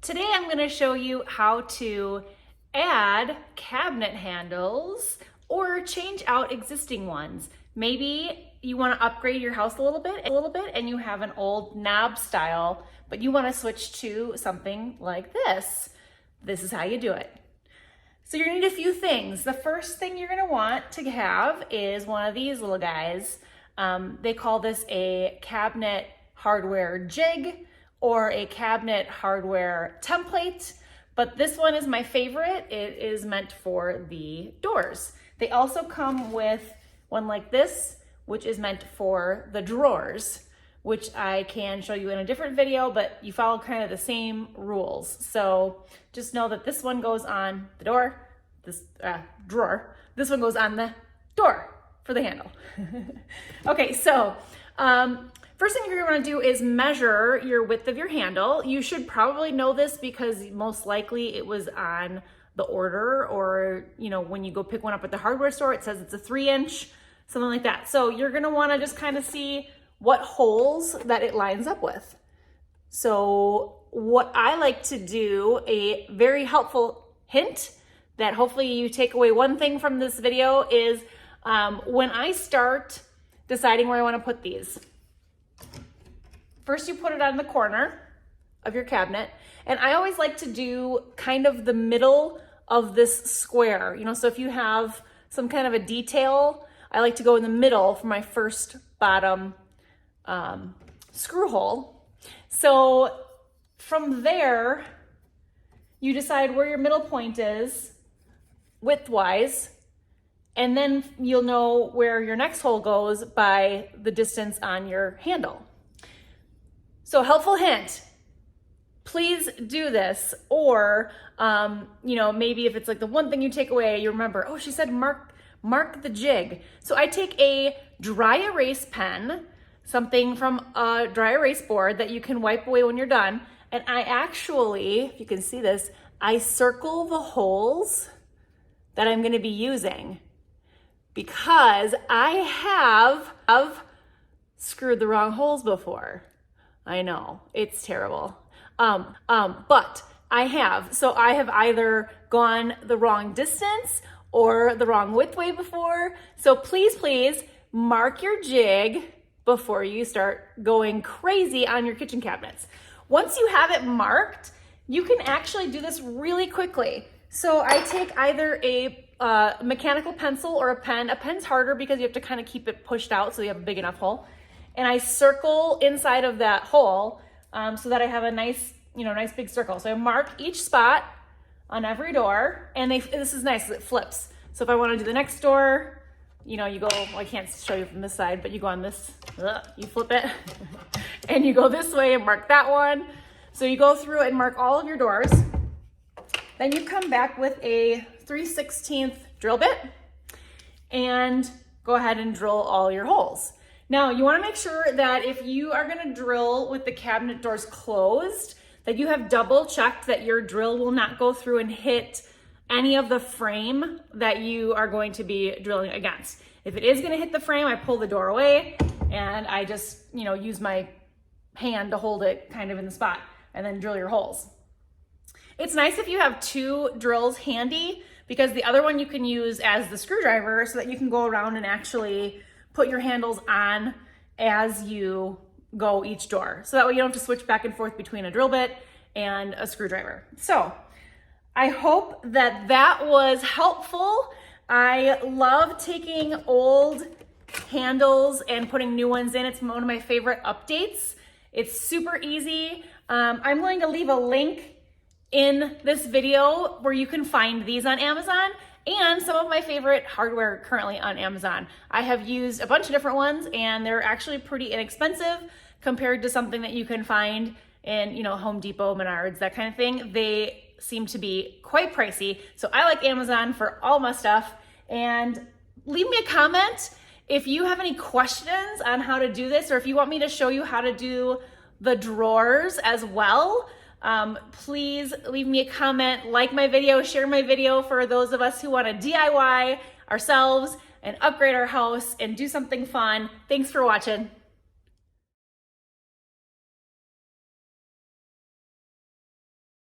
Today I'm going to show you how to add cabinet handles or change out existing ones. Maybe you want to upgrade your house a little bit and you have an old knob style, but you want to switch to something like this. This is how you do it. So you're going to need a few things. The first thing you're going to want to have is one of these little guys. They call this a cabinet hardware jig or a cabinet hardware template, but this one is my favorite. It is meant for the doors. They also come with one like this, which is meant for the drawers, which I can show you in a different video, but you follow kind of the same rules. So just know that this one goes on the door, this drawer. This one goes on the door for the handle. Okay, so first thing you're gonna wanna do is measure your width of your handle. You should probably know this because most likely it was on the order, or when you go pick one up at the hardware store, it says it's a 3-inch, something like that. So you're gonna wanna just kind of see what holes that it lines up with. So what I like to do, a very helpful hint that hopefully you take away one thing from this video is when I start deciding where I wanna put these, first you put it on the corner of your cabinet, and I always like to do kind of the middle of this square. So if you have some kind of a detail, I like to go in the middle for my first bottom screw hole. So from there, you decide where your middle point is width-wise, and then you'll know where your next hole goes by the distance on your handle. So helpful hint, please do this. Or, maybe if it's like the one thing you take away, you remember, oh, she said mark the jig. So I take a dry erase pen, something from a dry erase board that you can wipe away when you're done. And I actually, if you can see this, I circle the holes that I'm gonna be using because I have screwed the wrong holes before. I know, it's terrible. But I have. So I have either gone the wrong distance or the wrong width way before. So please mark your jig before you start going crazy on your kitchen cabinets. Once you have it marked, you can actually do this really quickly. So I take either a mechanical pencil or a pen. A pen's harder because you have to kind of keep it pushed out so you have a big enough hole. And I circle inside of that hole so that I have a nice big circle. So I mark each spot on every door, and this is nice, it flips. So if I want to do the next door, you go, well, I can't show you from this side, but you go on this, you flip it, and you go this way and mark that one. So you go through and mark all of your doors. Then you come back with a 3/16 drill bit and go ahead and drill all your holes. Now, you want to make sure that if you are going to drill with the cabinet doors closed, that you have double checked that your drill will not go through and hit any of the frame that you are going to be drilling against. If it is going to hit the frame, I pull the door away and I just, use my hand to hold it kind of in the spot and then drill your holes. It's nice if you have 2 drills handy because the other one you can use as the screwdriver so that you can go around and actually put your handles on as you go each door. So that way you don't have to switch back and forth between a drill bit and a screwdriver. So I hope that was helpful. I love taking old handles and putting new ones in. It's one of my favorite updates. It's super easy. I'm going to leave a link in this video where you can find these on Amazon and some of my favorite hardware currently on Amazon. I have used a bunch of different ones and they're actually pretty inexpensive compared to something that you can find in, Home Depot, Menards, that kind of thing. They seem to be quite pricey. So I like Amazon for all my stuff. And leave me a comment if you have any questions on how to do this, or if you want me to show you how to do the drawers as well. Please leave me a comment, like my video, share my video for those of us who want to DIY ourselves and upgrade our house and do something fun. Thanks for watching.